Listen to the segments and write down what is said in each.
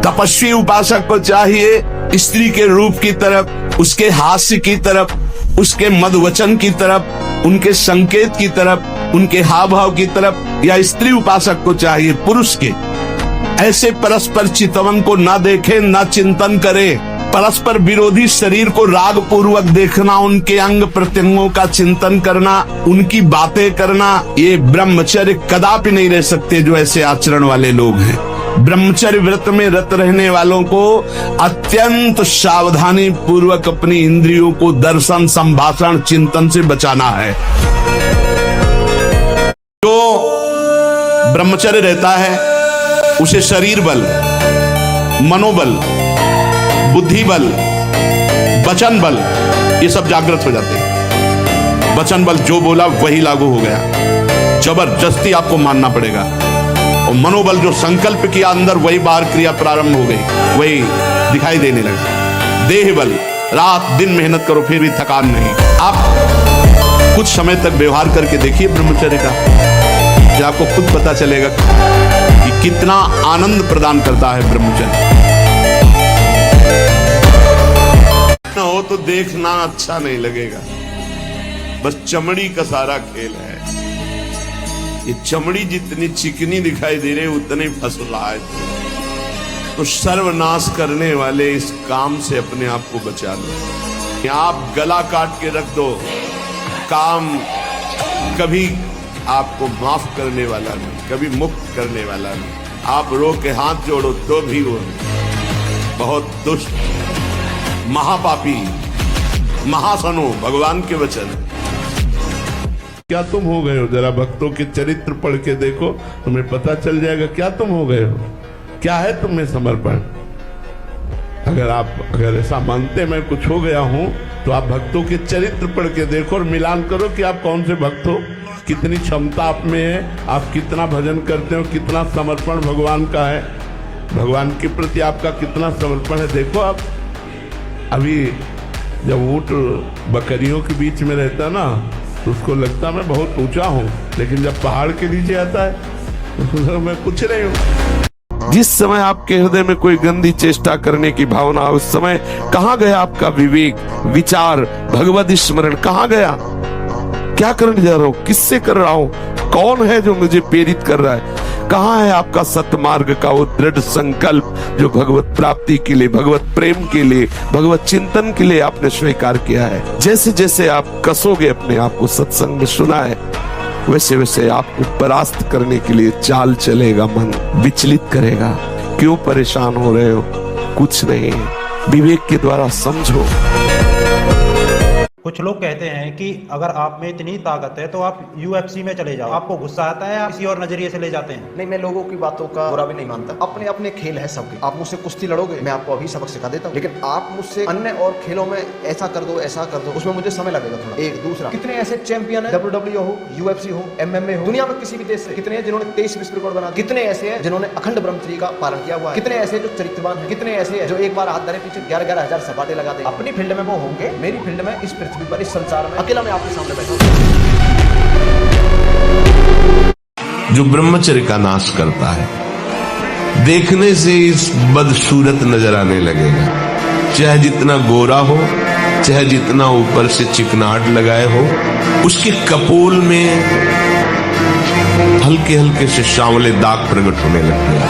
तपस्वी उपासक को चाहिए स्त्री के रूप की तरफ, उसके हास्य की तरफ, उसके मधुवचन की तरफ, उनके संकेत की तरफ, उनके हाव भाव की तरफ, या स्त्री उपासक को चाहिए पुरुष के ऐसे परस्पर चितवन को ना देखे, ना चिंतन करे, परस्पर विरोधी शरीर को राग पूर्वक देखना, उनके अंग प्रत्यंगों का चिंतन करना, उनकी बातें करना, ये ब्रह्मचर्य कदापि नहीं रह सकते जो ऐसे आचरण वाले लोग हैं। ब्रह्मचर्य व्रत में रत रहने वालों को अत्यंत सावधानी पूर्वक अपनी इंद्रियों को दर्शन, संभाषण, चिंतन से बचाना है। जो ब्रह्मचर्य रहता है उसे शरीर बल, मनोबल, बुद्धि बल, वचन बल, ये सब जागृत हो जाते हैं। वचन बल जो बोला वही लागू हो गया, जबरदस्ती आपको मानना पड़ेगा। और मनोबल जो संकल्प किया अंदर वही बाहर क्रिया प्रारंभ हो गई, वही दिखाई देने लगा। देह बल, रात दिन मेहनत करो फिर भी थकान नहीं। आप कुछ समय तक व्यवहार करके देखिए ब्रह्मचर्य का, फिर आपको खुद पता चलेगा कि कितना आनंद प्रदान करता है ब्रह्मचर्य। ना हो तो देखना अच्छा नहीं लगेगा, बस चमड़ी का सारा खेल है। ये चमड़ी जितनी चिकनी दिखाई दे रही उतनी फसल है। तो सर्वनाश करने वाले इस काम से अपने आप को बचा लो। आप गला काट के रख दो, काम कभी आपको माफ करने वाला नहीं, कभी मुक्त करने वाला नहीं। आप रो के हाथ जोड़ो तो भी वो बहुत दुष्ट, महापापी, महासनो, भगवान के वचन। क्या तुम हो गए हो? जरा भक्तों के चरित्र पढ़ के देखो, तुम्हें पता चल जाएगा क्या तुम हो गए हो, क्या है तुम्हें समर्पण। अगर ऐसा मानते मैं कुछ हो गया हूं तो आप भक्तों के चरित्र पढ़ के देखो और मिलान करो कि आप कौन से भक्त हो, कितनी क्षमता आप में है, आप कितना भजन करते हो, कितना समर्पण भगवान का है, भगवान के प्रति आपका कितना समर्पण है। देखो आप अभी जब ऊंट बकरियों के बीच में रहता ना तो उसको लगता मैं बहुत ऊंचा हूं, लेकिन जब पहाड़ के नीचे आता है तो मैं कुछ नहीं हूं। जिस समय आपके हृदय में कोई गंदी चेष्टा करने की भावना, उस समय कहाँ गया आपका विवेक, विचार, भगवत स्मरण कहाँ गया? क्या करने जा रहा हूं, किससे कर रहा हूं, कौन है जो मुझे प्रेरित कर रहा है? कहाँ है आपका सतमार्ग का वो दृढ़ संकल्प जो भगवत प्राप्ति के लिए, भगवत प्रेम के लिए, भगवत चिंतन के लिए आपने स्वीकार किया है? जैसे जैसे आप कसोगे अपने आप को, सत्संग में सुना है, वैसे वैसे आपको परास्त करने के लिए चाल चलेगा, मन विचलित करेगा। क्यों परेशान हो रहे हो? कुछ नहीं, विवेक के द्वारा समझो। कुछ लोग कहते हैं कि अगर आप में इतनी ताकत है तो आप यूएफसी में चले जाओ। आपको गुस्सा आता है, आप किसी और नजरिए से ले जाते हैं? नहीं, मैं लोगों की बातों का बुरा भी नहीं मानता। अपने अपने खेल है सबके। आप मुझसे कुश्ती लड़ोगे, मैं आपको अभी सबक सिखा देता हूँ, लेकिन आप मुझसे अन्य और खेलों में ऐसा कर दो, ऐसा कर दो, उसमें मुझे समय लगेगा थोड़ा। एक दूसरा, कितने ऐसे चैंपियन है, WWE हो, UFC हो, MMA हो, दुनिया में किसी भी देश से कितने हैं जिन्होंने 23 विश्व रिकॉर्ड बना? कितने ऐसे हैं जिन्होंने अखंड ब्रह्मचर्य का पालन किया हुआ है? कितने ऐसे जो चरित्रवान है? कितने ऐसे हैं जो एक बार हाथ धरे पीछे 11,000 सपाटे लगा दे? अपनी फील्ड में वो होंगे, मेरी फील्ड में, इस पृथ्वी पर, इस संसार में अकेला मैं आपके सामने बैठा हूं। जो ब्रह्मचर्य का नाश करता है, देखने से इस बदसूरत नजर आने लगेगा, चाहे जितना गोरा हो, चाहे जितना ऊपर से चिकनाहट लगाए हो, उसके कपोल में हल्के हल्के से सांवले दाग प्रकट होने लगते हैं,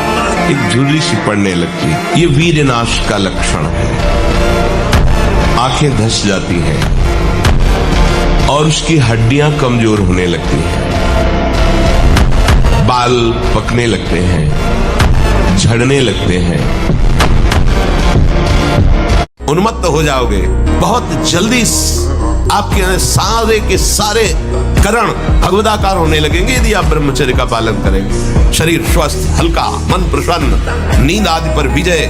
एक झुर्री सी पड़ने लगती है। ये वीर नाश का लक्षण है। आंखें धस जाती हैं और उसकी हड्डियां कमजोर होने लगती हैं, बाल पकने लगते हैं, झड़ने लगते हैं, उन्मत्त हो जाओगे। बहुत जल्दी आपके सारे के सारे करण भगवदाकार होने लगेंगे यदि आप ब्रह्मचर्य का पालन करेंगे। शरीर स्वस्थ, हल्का, मन प्रसन्न, नींद आदि पर विजय,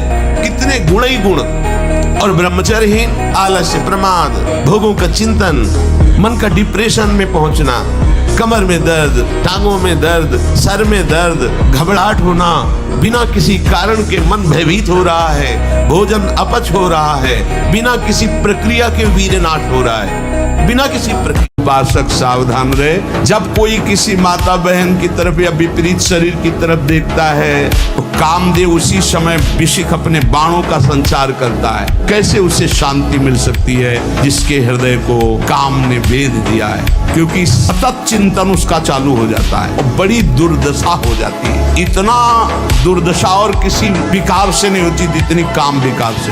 कितने गुण ही गुण। और ब्रह्मचर्यहीन आलस्य, प्रमाद, भोगों का चिंतन, मन का डिप्रेशन में पहुंचना, कमर में दर्द, टांगों में दर्द, सर में दर्द, घबराहट होना, बिना किसी कारण के मन भयभीत हो रहा है, भोजन अपच हो रहा है, बिना किसी प्रक्रिया के वीर्यनाश हो रहा है, बिना किसी प्रक्रिया। उपासक सावधान रहे। जब कोई किसी माता बहन की तरफ या विपरीत शरीर की तरफ देखता है तो कामदेव उसी समय विशिख अपने बाणों का संचार करता है। कैसे उसे शांति मिल सकती है जिसके हृदय को काम ने भेद दिया है, क्योंकि सतत चिंतन उसका चालू हो जाता है और बड़ी दुर्दशा हो जाती है। इतना दुर्दशा और किसी विकार से नहीं होती जितनी काम विकार से।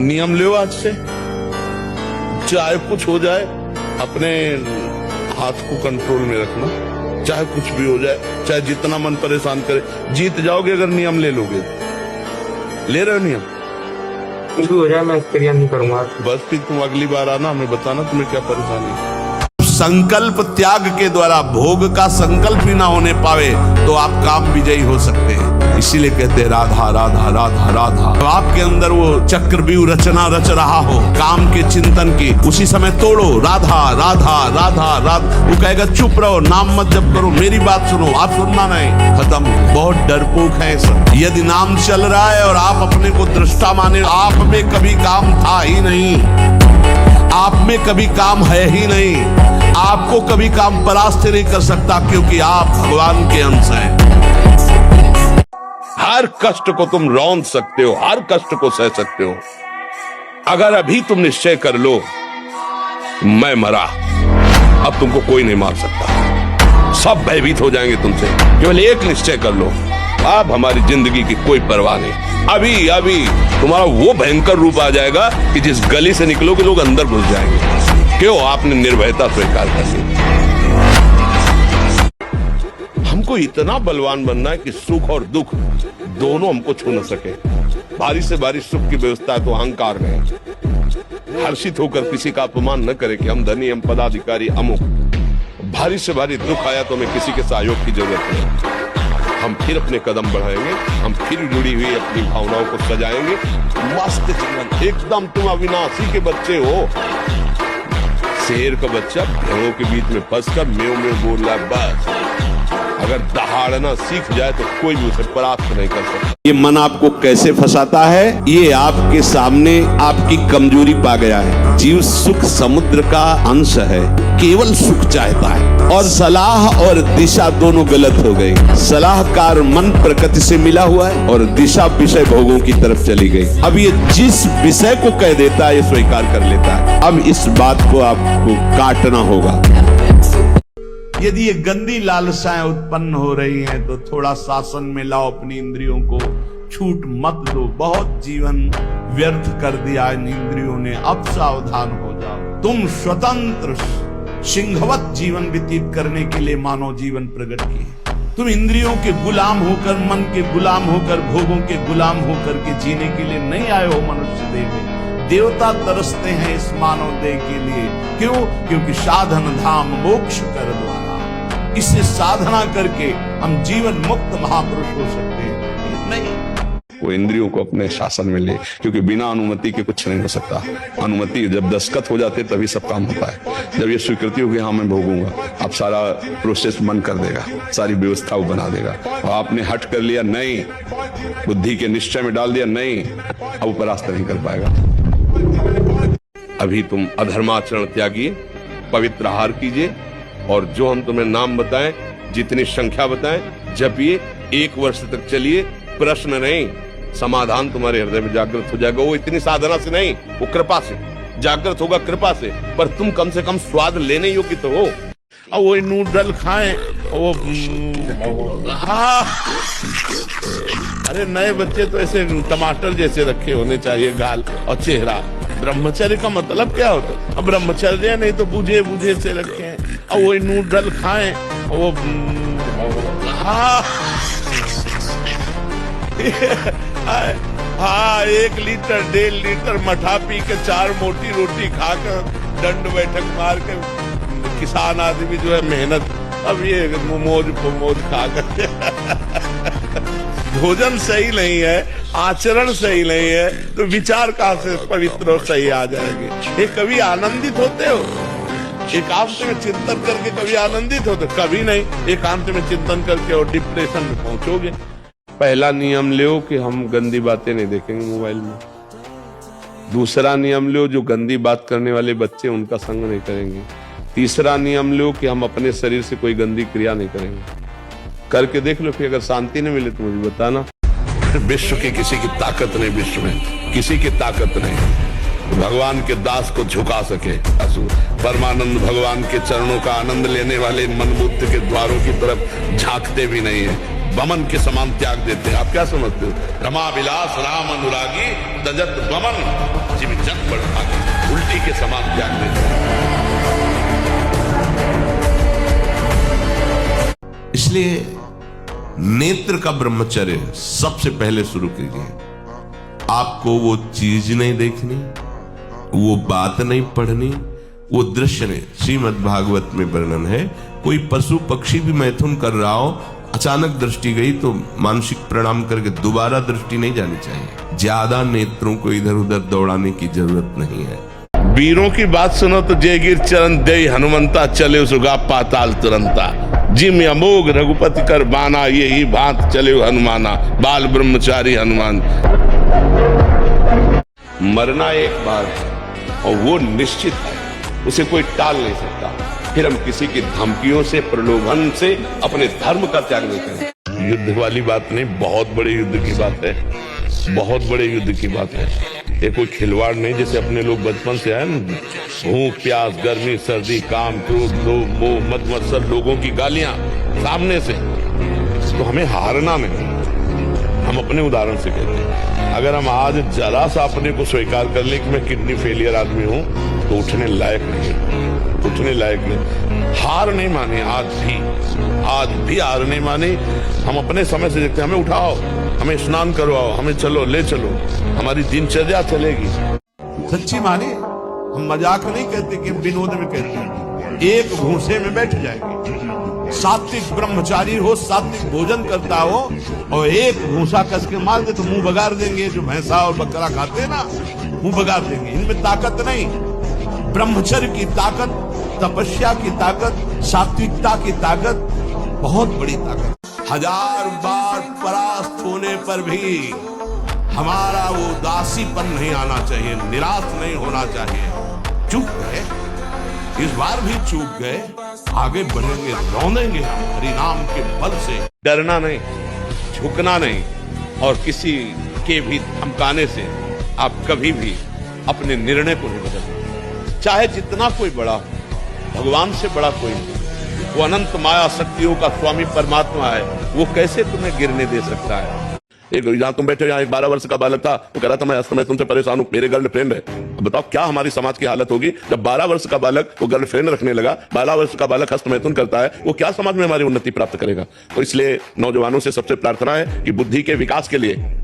नियम लो आज से, चाहे कुछ हो जाए अपने हाथ को कंट्रोल में रखना, चाहे कुछ भी हो जाए, चाहे जितना मन परेशान करे। जीत जाओगे अगर नियम ले लोगे। ले रहे हो नियम? कुछ भी हो जाए मैं क्रिया नहीं करूंगा। बस फिर तुम अगली बार आना, हमें बताना तुम्हें क्या परेशानी है। संकल्प त्याग के द्वारा भोग का संकल्प भी ना होने पावे तो आप काम विजयी हो सकते हैं। इसीलिए कहते हैं राधा राधा राधा राधा। तो आपके अंदर वो चक्रव्यूह रचना रच रहा हो काम के चिंतन की, उसी समय तोड़ो राधा राधा राधा राधा। वो कहेगा चुप रहो, नाम मत जप करो, मेरी बात सुनो। आप सुनना नहीं, खत्म। बहुत डरपोक है सब। यदि नाम चल रहा है और आप अपने को दृष्टा माने, आप में कभी काम था ही नहीं, आप में कभी काम है ही नहीं, आपको कभी काम परास्त नहीं कर सकता, क्योंकि आप भगवान के अंश हैं। हर कष्ट को तुम रौंद सकते हो, हर कष्ट को सह सकते हो, अगर अभी तुम निश्चय कर लो मैं मरा, अब तुमको कोई नहीं मार सकता। सब भयभीत हो जाएंगे तुमसे। केवल एक निश्चय कर लो, अब हमारी जिंदगी की कोई परवाह नहीं। अभी अभी तुम्हारा वो भयंकर रूप आ जाएगा कि जिस गली से निकलोगे लोग अंदर घुस जाएंगे। क्यों? आपने निर्भयता स्वीकार कर ली। हमको इतना बलवान बनना है कि सुख और दुख दोनों हमको छू न सके। भारी से भारी सुख की व्यवस्था है तो अहंकार में हर्षित होकर किसी का अपमान न करे कि हम धनी, हम पदाधिकारी, अमुक। भारी से भारी दुख आया तो हमें किसी के सहयोग की जरूरत है। हम फिर अपने कदम बढ़ाएंगे, हम फिर जुड़ी हुई अपनी भावनाओं को सजाएंगे। मस्त जीवन एकदम। तुम अविनाशी के बच्चे हो। शेर का बच्चा भेड़ों के बीच में फंसकर म्यों म्यों बोल रहा है, बस अगर दहाड़ना सीख जाए तो कोई भी उसे परास्त नहीं कर सकता। ये मन आपको कैसे फंसाता है? ये आपके सामने आपकी कमजोरी पा गया है। जीव सुख समुद्र का अंश है, केवल सुख चाहता है, और सलाह और दिशा दोनों गलत हो गई। सलाहकार मन प्रकृति से मिला हुआ है और दिशा विषय भोगों की तरफ चली गई। अब ये जिस विषय को कह देता है ये स्वीकार कर लेता है। अब इस बात को आपको काटना होगा। यदि ये गंदी लालसाएं उत्पन्न हो रही हैं तो थोड़ा शासन में लाओ अपनी इंद्रियों को, छूट मत दो। बहुत जीवन व्यर्थ कर दिया इन इंद्रियों ने, अब सावधान हो जाओ। तुम स्वतंत्र सिंहवत जीवन व्यतीत करने के लिए मानव जीवन प्रकट किए। तुम इंद्रियों के गुलाम होकर, मन के गुलाम होकर, भोगों के गुलाम होकर के जीने के लिए नहीं आए हो मनुष्य देह में। देवता तरसते हैं इस मानव देह के लिए। क्यों? क्योंकि साधन धाम मोक्ष कर द्वारा। इसे साधना करके हम जीवन मुक्त महापुरुष हो सकते हैं। नहीं, वो इंद्रियों को अपने शासन में ले, क्योंकि बिना अनुमति के कुछ नहीं हो सकता। अनुमति जब दस्तखत हो जाते तभी सब काम होता है। जब ये स्वीकृति होगी हाँ मैं भोगूंगा, अब सारा प्रोसेस मन कर देगा, सारी व्यवस्था वो बना देगा। और आपने हट कर लिया नहीं, बुद्धि के निश्चय में डाल दिया नहीं, अब वो परास्त नहीं कर पाएगा। अभी तुम अधर्माचरण त्यागिए, पवित्र आहार कीजिए, और जो हम तुम्हें नाम बताएं, जितनी संख्या बताएं, जपिए। 1 वर्ष तक चलिए। प्रश्न नहीं, समाधान तुम्हारे हृदय में जागृत हो जाएगा। वो इतनी साधना से नहीं, वो कृपा से जागृत होगा, कृपा से। पर तुम कम से कम स्वाद लेने योग्य तो हो। और वो नूडल खाएं, वो अरे नए बच्चे तो ऐसे टमाटर जैसे रखे होने चाहिए गाल और चेहरा। ब्रह्मचर्य का मतलब क्या होता है? अब ब्रह्मचर्य नहीं तो बुझे बुझे से रखे हैं। और वो नूडल खाएं, वो हाँ 1 लीटर 1.5 लीटर मठा पी के 4 मोटी रोटी खाकर दंड बैठक मार के किसान आदमी जो है मेहनत, अब ये मोमोज खाकर भोजन सही नहीं है, आचरण सही नहीं है, तो विचार कहां से पवित्र और सही आ जाएंगे? ये कभी आनंदित होते हो? एकांत में चिंतन करके कभी आनंदित होते? कभी नहीं। एकांत में चिंतन करके और डिप्रेशन में पहुंचोगे। पहला नियम लो कि हम गंदी बातें नहीं देखेंगे मोबाइल में। दूसरा नियम लो, जो गंदी बात करने वाले बच्चे उनका संग नहीं करेंगे। तीसरा नियम लो कि हम अपने शरीर से कोई गंदी क्रिया नहीं करेंगे। करके देख लो, फिर अगर शांति नहीं मिले तो मुझे बताना। विश्व की किसी की ताकत नहीं, विश्व में किसी की ताकत नहीं भगवान के दास को झुका सके। परमानंद भगवान के चरणों का आनंद लेने वाले मनबुद्ध के द्वारों की तरफ झांकते भी नहीं है, बमन के समान त्याग देते हैं। आप क्या समझते हो? रमा विलास राम अनुरागी तजत बमन जिम जन बढ़ उल्टी के समान त्याग देते हैं। इसलिए नेत्र का ब्रह्मचर्य सबसे पहले शुरू कीजिए। आपको वो चीज नहीं देखनी, वो बात नहीं पढ़नी, वो दृश्य नहीं। श्रीमद् भागवत में वर्णन है, कोई पशु पक्षी भी मैथुन कर रहा हो, अचानक दृष्टि गई तो मानसिक प्रणाम करके दोबारा दृष्टि नहीं जानी चाहिए। ज्यादा नेत्रों को इधर उधर दौड़ाने की जरूरत नहीं है। वीरों की बात सुनो तो जय गिर चरण दे हनुमंता, चले सुगा पाताल तुरंता। जिम अमोघ रघुपति कर बाना, ये ही भांत चले हनुमाना। बाल ब्रह्मचारी हनुमान। मरना एक बार और वो निश्चित है, उसे कोई टाल नहीं सकता। फिर हम किसी की धमकियों से, प्रलोभन से अपने धर्म का त्याग नहीं करें। युद्ध वाली बात नहीं, बहुत बड़े युद्ध की बात है, बहुत बड़े युद्ध की बात है। ये कोई खिलवाड़ नहीं, जैसे अपने लोग बचपन से आए ना, भूख प्यास गर्मी सर्दी काम क्रोध लोभ मोह मद मत्सर, लोगों की गालियां सामने से, तो हमें हारना नहीं। हम अपने उदाहरण से कहते हैं, अगर हम आज जरा सा अपने को स्वीकार कर ले कि मैं किडनी फेलियर आदमी हूं, तो उठने लायक नहीं, उठने लायक नहीं। हार नहीं माने, आज भी हार नहीं माने। हम अपने समय से देखते हैं, हमें उठाओ, हमें स्नान करवाओ, हमें चलो ले चलो, हमारी दिनचर्या चलेगी। सच्ची माने, हम मजाक नहीं कहते कि विनोद में कहते हैं। एक भूसे में बैठ जाएंगे। सात्विक ब्रह्मचारी हो, सात्विक भोजन करता हो और एक भूसा कस के मार दे तो मुंह बगाड़ देंगे। जो भैंसा और बकरा खाते हैं ना, मुंह बगाड़ देंगे। इनमें ताकत नहीं। ब्रह्मचर्य की ताकत, तपस्या की ताकत, सात्विकता की ताकत बहुत बड़ी ताकत। हजार बार परास्त होने पर भी हमारा वो उदासीपन नहीं आना चाहिए, निराश नहीं होना चाहिए। चूक गए, इस बार भी चूक गए, आगे बढ़ेंगे, रौंदेंगे हरि नाम के बल से। डरना नहीं, झुकना नहीं, और किसी के भी धमकाने से आप कभी भी अपने निर्णय को नहीं बदलते। चाहे जितना कोई बड़ा हो, भगवान से बड़ा कोई नहीं। वो अनंत माया शक्तियों का स्वामी परमात्मा है, वो कैसे तुम्हें गिरने दे सकता है? एक जहां तुम बैठे, यहाँ एक 12 वर्ष का बालक था, वो कह रहा था मैं तुमसे परेशान हूं, मेरे गर्लफ्रेंड है। अब बताओ क्या हमारी समाज की हालत होगी जब 12 वर्ष का बालक वो गर्लफ्रेंड रखने लगा। 12 वर्ष का बालक हस्तमैथुन करता है, वो क्या समाज में हमारी उन्नति प्राप्त करेगा? तो इसलिए नौजवानों से सबसे प्रार्थना है कि बुद्धि के विकास के लिए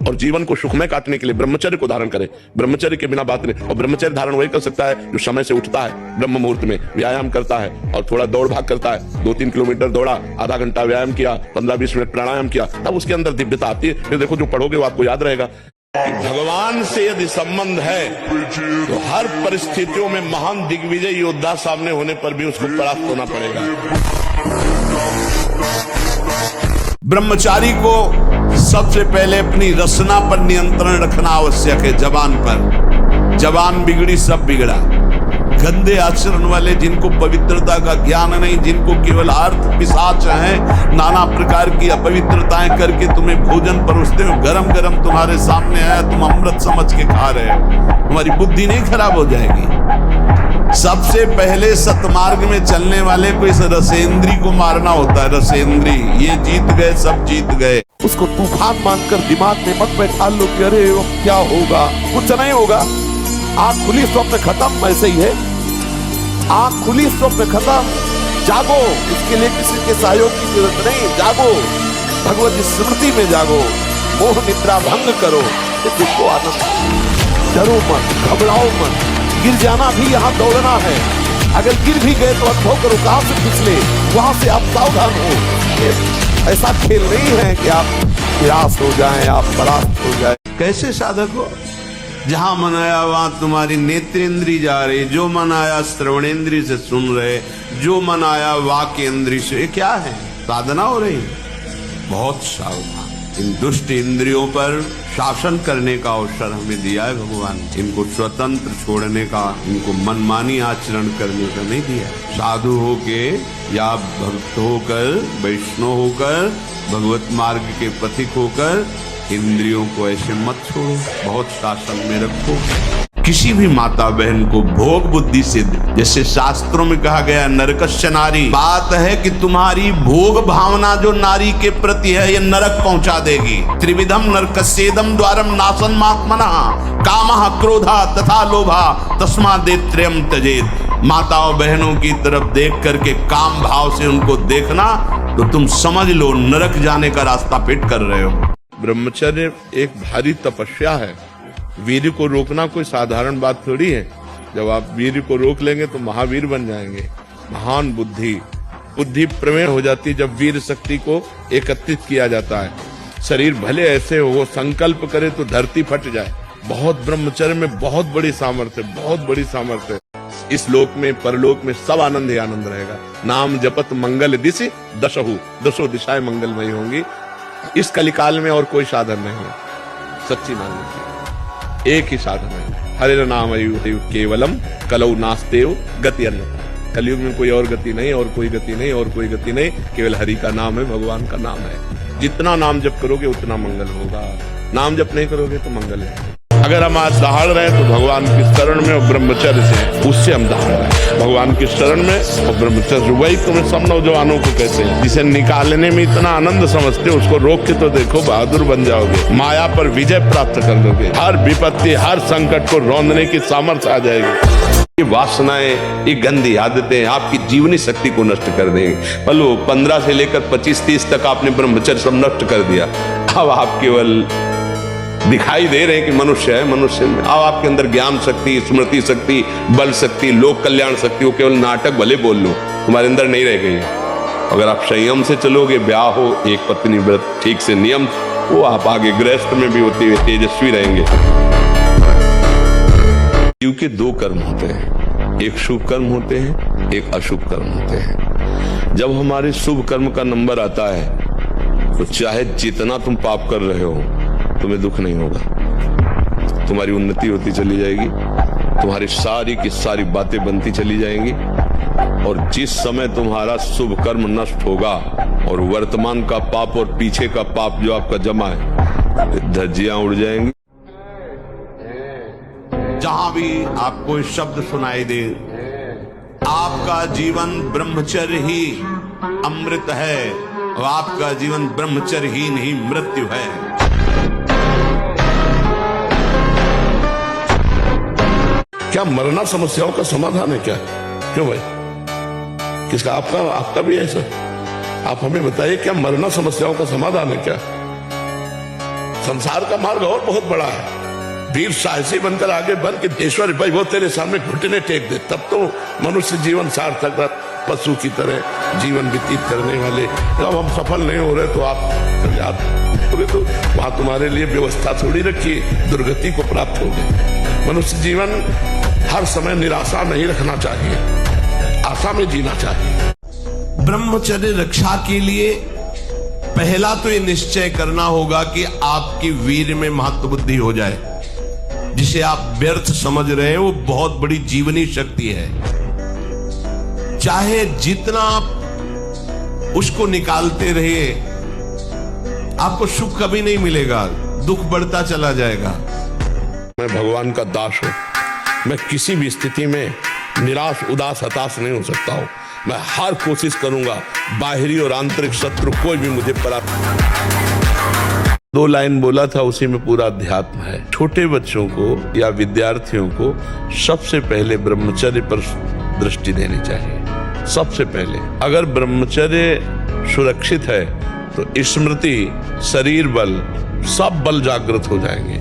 और जीवन को सुखमय काटने के लिए ब्रह्मचर्य को धारण करें। ब्रह्मचर्य के बिना बात नहीं। और ब्रह्मचर्य धारण वही कर सकता है जो समय से उठता है, ब्रह्म मुहूर्त में व्यायाम करता है और थोड़ा दौड़ भाग करता है। 2-3 किलोमीटर दौड़ा, आधा घंटा व्यायाम किया, 15-20 मिनट प्राणायाम किया, तब उसके अंदर दिव्यता आती है। फिर देखो जो पढ़ोगे वो आपको याद रहेगा। भगवान से यदि संबंध है तो हर परिस्थितियों में महान दिग्विजय योद्धा सामने होने पर भी उसको परास्त होना पड़ेगा। ब्रह्मचारी को सबसे पहले अपनी रसना पर नियंत्रण रखना आवश्यक है। जबान पर, जबान बिगड़ी सब बिगड़ा। गंदे आचरण वाले, जिनको पवित्रता का ज्ञान नहीं, जिनको केवल अर्थ पिशाच हैं, नाना प्रकार की अपवित्रताएं करके तुम्हें भोजन परोसते हो, गरम गरम तुम्हारे सामने आया, तुम अमृत समझ के खा रहे हो, तुम्हारी बुद्धि नहीं खराब हो जाएगी? सबसे पहले सतमार्ग में चलने वाले को इस रसेंद्री को मारना होता है। रसेंद्री, ये जीत गए, सब जीत गए। उसको तूफान मानकर दिमाग में मत बैठा लो कि अरे क्या होगा, कुछ नहीं होगा। आंख खुली स्वप्न खत्म, ऐसे ही है। आंख खुली स्वप्न खत्म, जागो। इसके लिए किसी के सहयोग की जरूरत नहीं, जागो, भगवत स्मृति में जागो, मोह निद्रा भंग करो, इसको आनंद। डरो मत, घबराओ मत, गिर जाना भी यहाँ दौड़ना है। अगर गिर भी गए तो अनुभव करो कहां से फिसले, वहां से आप सावधान हो। ऐसा खेल नहीं है कि आप निराश हो जाएं, आप परास्त हो जाएं। कैसे साधक हो? जहां मन आया वहां तुम्हारी नेत्रेंद्री जा रही, जो मन आया श्रवणेंद्री से सुन रहे, जो मन आया वाक्येंद्री से। क्या है? साधना हो रही। बहुत सावधान। इन दुष्ट इंद्रियों पर शासन करने का अवसर हमें दिया है भगवान। इनको स्वतंत्र छोड़ने का, इनको मनमानी आचरण करने का नहीं दिया। साधु होके या भक्त होकर, वैष्णव होकर, भगवत मार्ग के पथिक होकर इंद्रियों को ऐसे मत छोड़ो, बहुत शासन में रखो। किसी भी माता बहन को भोग बुद्धि से, जैसे शास्त्रों में कहा गया नरकस्य नारी, बात है कि तुम्हारी भोग भावना जो नारी के प्रति है ये नरक पहुंचा देगी। त्रिविधम नरकस्येदम द्वारम नाशन मात्मनः कामः क्रोधा तथा लोभा तस्मादेत्रयम् त्यजेत्। माताओं बहनों की तरफ देख करके काम भाव से उनको देखना तो तुम समझ लो नरक जाने का रास्ता फिट कर रहे हो। ब्रह्मचर्य एक भारी तपस्या है। वीर को रोकना कोई साधारण बात थोड़ी है। जब आप वीर को रोक लेंगे तो महावीर बन जाएंगे। महान बुद्धि प्रमेय हो जाती है जब वीर शक्ति को एकत्रित किया जाता है। शरीर भले ऐसे हो, संकल्प करे तो धरती फट जाए। बहुत ब्रह्मचर्य में बहुत बड़ी सामर्थ्य है। इस लोक में परलोक में सब आनंद ही आनंद रहेगा। नाम जपत मंगल दिशि दशो दिशाएं मंगलमयी होंगी। इस कलिकाल में और कोई साधन नहीं है, सच्ची मान लीजिए। एक ही साधन है, हरे नाम केवलम कलौ नास्तेव गति अन्यथा। कलयुग में कोई और गति नहीं, और कोई गति नहीं, और कोई गति नहीं, केवल हरि का नाम है, भगवान का नाम है। जितना नाम जप करोगे उतना मंगल होगा। नाम जप नहीं करोगे तो मंगल है। अगर हम आज दहाड़ रहे हैं तो भगवान की शरण में और ब्रह्मचर्य से, उससे हम दहाड़ रहे हैं। भगवान की शरण में और ब्रह्मचर्य, वही तुम्हें सब नौजवानों को कहते हैं। जिसे निकालने में इतना आनंद समझते हो उसको रोक के तो देखो, बहादुर बन जाओगे। माया पर विजय प्राप्त कर लोगे। हर विपत्ति, हर संकट को रौंदने की सामर्थ्य आ जाएगी। ये वासनाएं, ये गंदी आदतें आपकी जीवनी शक्ति को नष्ट कर देंगे। बोलो 15 से लेकर 25-30 तक आपने ब्रह्मचर्य सब नष्ट कर दिया। अब आप केवल दिखाई दे रहे हैं कि मनुष्य है, मनुष्य में अब आपके अंदर ज्ञान शक्ति, स्मृति शक्ति, बल शक्ति, लोक कल्याण शक्ति, वो केवल नाटक भले बोल लो, तुम्हारे अंदर नहीं रह गई। अगर आप संयम से चलोगे, ब्याह हो, एक पत्नी व्रत ठीक से नियम, वो आप आगे गृहस्थ में भी होते हुए तेजस्वी रहेंगे। क्योंकि दो कर्म होते हैं, एक शुभ कर्म होते हैं, एक अशुभ कर्म होते हैं। जब हमारे शुभ कर्म का नंबर आता है तो चाहे जितना तुम पाप कर रहे हो तुम्हें दुख नहीं होगा। तुम्हारी उन्नति होती चली जाएगी, तुम्हारी सारी की सारी बातें बनती चली जाएंगी। और जिस समय तुम्हारा शुभ कर्म नष्ट होगा और वर्तमान का पाप और पीछे का पाप जो आपका जमा है, धज्जियां उड़ जाएंगी। जहां भी आपको शब्द सुनाई दे, आपका जीवन ब्रह्मचर्य ही अमृत है और आपका जीवन ब्रह्मचर्यहीन ही मृत्यु है। क्या मरना समस्याओं का समाधान है क्या? क्यों भाई, किसका? आपका भी ऐसा? आप हमें बताइए, क्या मरना समस्याओं का समाधान है क्या? संसार का मार्ग और बहुत बड़ा है। वीर साहसी बनकर आगे बढ़ के ईश्वर भाई वो तेरे सामने घुटने टेक दे, तब तो मनुष्य जीवन सार्थक। पशु की तरह जीवन व्यतीत करने वाले जब हम सफल नहीं हो रहे तो आप याद तो वहां तुम्हारे लिए व्यवस्था थोड़ी रखी, दुर्गति को प्राप्त हो गए। मनुष्य जीवन हर समय निराशा नहीं रखना चाहिए, आशा में जीना चाहिए। ब्रह्मचर्य रक्षा के लिए पहला तो ये निश्चय करना होगा कि आपकी वीर में महत्व बुद्धि हो जाए। जिसे आप व्यर्थ समझ रहे हैं वो बहुत बड़ी जीवनी शक्ति है। चाहे जितना आप उसको निकालते रहिए, आपको सुख कभी नहीं मिलेगा, दुख बढ़ता चला जाएगा। मैं भगवान का दास हूं, मैं किसी भी स्थिति में निराश, उदास, हताश नहीं हो सकता हूं। मैं हर कोशिश करूंगा, बाहरी और आंतरिक शत्रु कोई भी मुझे परास्त। 2 लाइन बोला था, उसी में पूरा अध्यात्म है। छोटे बच्चों को या विद्यार्थियों को सबसे पहले ब्रह्मचर्य पर दृष्टि देनी चाहिए। सबसे पहले अगर ब्रह्मचर्य सुरक्षित है तो स्मृति, शरीर बल, सब बल जागृत हो जाएंगे।